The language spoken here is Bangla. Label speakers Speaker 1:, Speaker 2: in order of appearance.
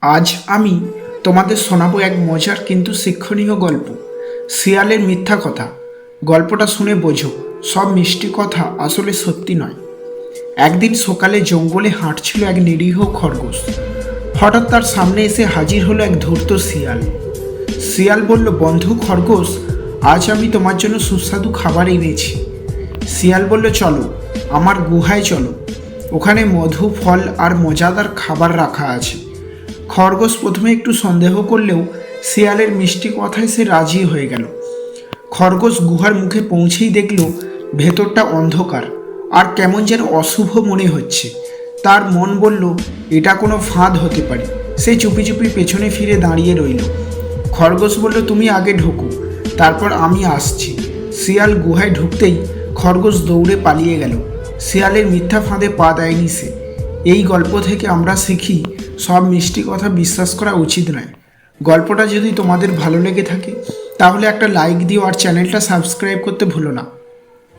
Speaker 1: আজ আমি তোমাদের শোনাবো এক মজার কিন্তু শিক্ষণীয় গল্প, শিয়ালের মিথ্যা কথা। গল্পটা শুনে বোঝো, সব মিষ্টি কথা আসলে সত্যি নয়। একদিন সকালে জঙ্গলে হাঁটছিল এক নিরীহ খরগোশ। হঠাৎ তার সামনে এসে হাজির হলো এক ধূর্ত শিয়াল। শিয়াল বলল, বন্ধু খরগোশ, আজ আমি তোমার জন্য সুস্বাদু খাবার এনেছি। শিয়াল বলল, চলো আমার গুহায় চলো, ওখানে মধু, ফল আর মজাদার খাবার রাখা আছে। খরগোশ প্রথমে একটু সন্দেহ করলেও শিয়ালের মিষ্টি কথায় সে রাজি হয়ে গেল। খরগোশ গুহার মুখে পৌঁছেই দেখল ভেতরটা অন্ধকার আর কেমন যেন অশুভ মনে হচ্ছে। তার মন বলল এটা কোনো ফাঁদ হতে পারে। সে চুপি চুপি পেছনে ফিরে দাঁড়িয়ে রইল। খরগোশ বলল, তুমি আগে ঢোকো, তারপর আমি আসছি। শিয়াল গুহায় ঢুকতেই খরগোশ দৌড়ে পালিয়ে গেল। শিয়ালের মিথ্যা ফাঁদে পা দেয়নি সে। এই গল্প থেকে আমরা শিখি, সব মিষ্টি কথা বিশ্বাস করা উচিত নয়। গল্পটা যদি তোমাদের ভালো লেগে থাকে তাহলে একটা লাইক দিও আর চ্যানেলটা সাবস্ক্রাইব করতে ভুলো না।